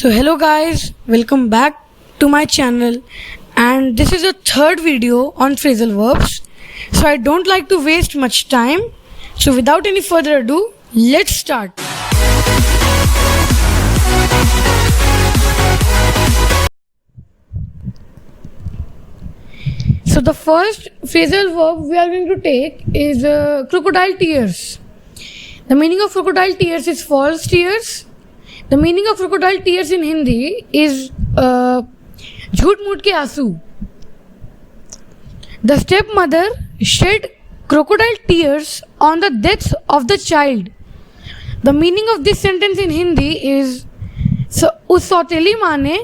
So hello guys, welcome back to my channel, and this is the third video on phrasal verbs. So I don't like to waste much time. So without any further ado, let's start. So the first phrasal verb we are going to take is crocodile tears. The meaning of crocodile tears is false tears. The meaning of crocodile tears in Hindi is झूठ मूठ के आंसू. The stepmother shed crocodile tears on the death of the child. The meaning of this sentence in Hindi is उस सौतेली माँ ने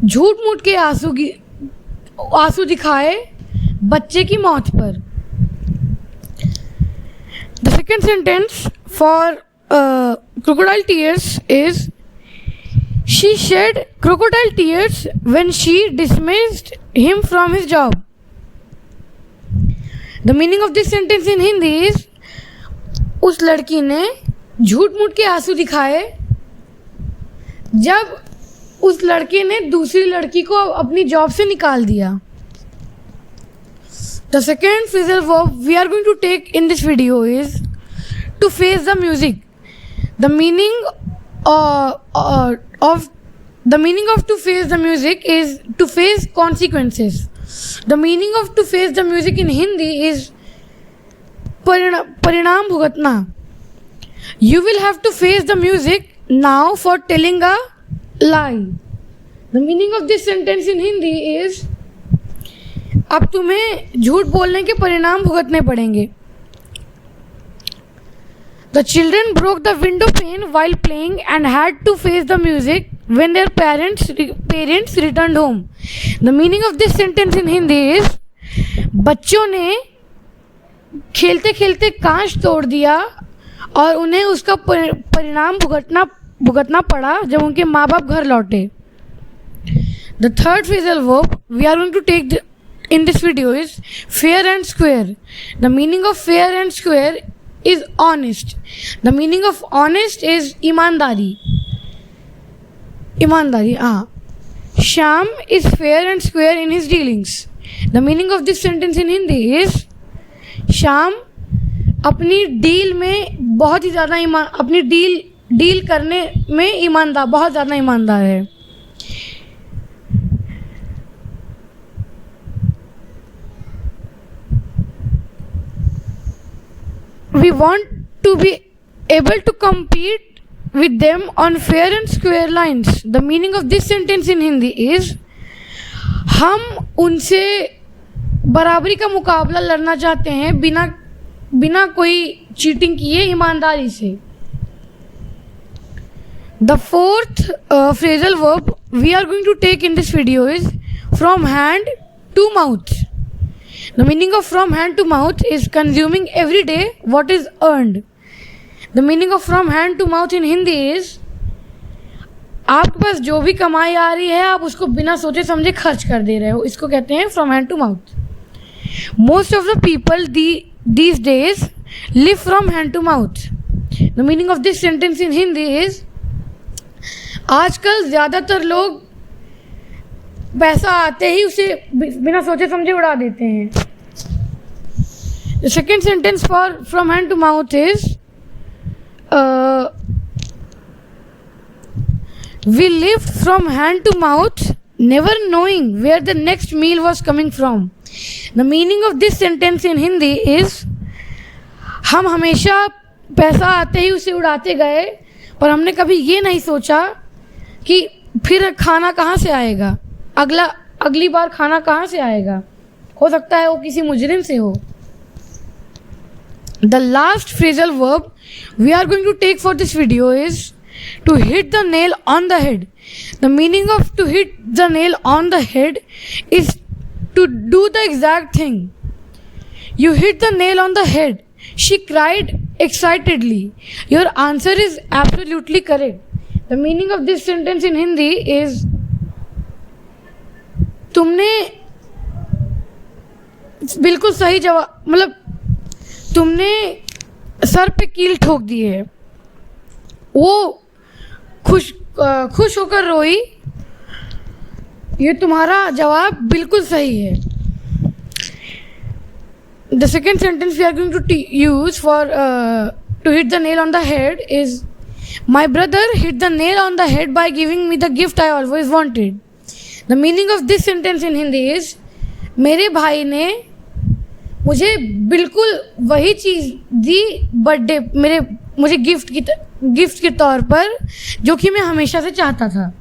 झूठ मूठ के आंसू दिखाए बच्चे की मौत पर. The second sentence for crocodile tears is she shed crocodile tears when she dismissed him from his job. The meaning of this sentence in Hindi is उस लड़की ने झूठ मूठ के आंसू दिखाए जब उस लड़के ने दूसरी लड़की को अपनी जॉब से निकाल दिया. The second phrasal verb we are going to take in this video is to face the music. The meaning of to face the music is to face consequences. The meaning of to face the music in Hindi is परिणाम भुगतना. You will have to face the music now for telling a lie. The meaning of this sentence in Hindi is अब तुम्हें झूठ बोलने के परिणाम भुगतने पड़ेंगे. The children broke the window pane while playing and had to face the music when their parents returned home. The meaning of this sentence in Hindi is बच्चों ने खेलते खेलते कांच तोड़ दिया और उन्हें उसका परिणाम भुगतना पड़ा जब उनके माँ बाप घर लौटे. The third phrasal verb we are going to take in this video is fair and square. The meaning of fair and square is honest. The meaning of honest is ईमानदारी. Shyam is fair and square in his dealings. The meaning of this sentence in Hindi is Shyam अपनी deal में बहुत ही ज़्यादा अपनी deal करने में बहुत ज़्यादा ईमानदार है. We want to be able to compete with them on fair and square lines. The meaning of this sentence in Hindi is हम उनसे बराबरी का मुकाबला लड़ना चाहते हैं बिना कोई चीटिंग किए ईमानदारी से. The fourth phrasal verb we are going to take in this video is from hand to mouth. The meaning of from hand to mouth is consuming every day what is earned. The meaning of from hand to mouth in Hindi is आपके पास जो भी कमाई आ रही है आप उसको बिना सोचे समझे खर्च कर दे रहे हो. इसको कहते हैं from hand to mouth. Most of the people these days live from hand to mouth. The meaning of this sentence in Hindi is आजकल ज़्यादातर लोग पैसा आते ही उसे बिना सोचे समझे उड़ा देते हैं. The second sentence for from hand to mouth is we lived from hand to mouth never knowing where the next meal was coming from. The meaning of this sentence in Hindi is हम हमेशा पैसा आते ही उसे उड़ाते गए पर हमने कभी ये नहीं सोचा कि फिर खाना कहाँ से आएगा, अगली बार खाना कहाँ से आएगा. हो सकता है वो किसी मुजरिम से हो. The last phrasal verb we are going to take for this video is to hit the nail on the head. The meaning of to hit the nail on the head is to do the exact thing. You hit the nail on the head. She cried excitedly. Your answer is absolutely correct. The meaning of this sentence in Hindi is तुमने बिल्कुल सही जवाब तुमने sir पे कील ठोक दी है. वो खुश होकर रोई। ये तुम्हारा जवाब बिल्कुल सही है। The second sentence we are going to use for to hit the nail on the head is, my brother hit the nail on the head by giving me the gift I always wanted. The meaning of this sentence in Hindi is, मेरे भाई ने मुझे बिल्कुल वही चीज़ दी birthday मुझे gift के तौर पर जो कि मैं हमेशा से चाहता था।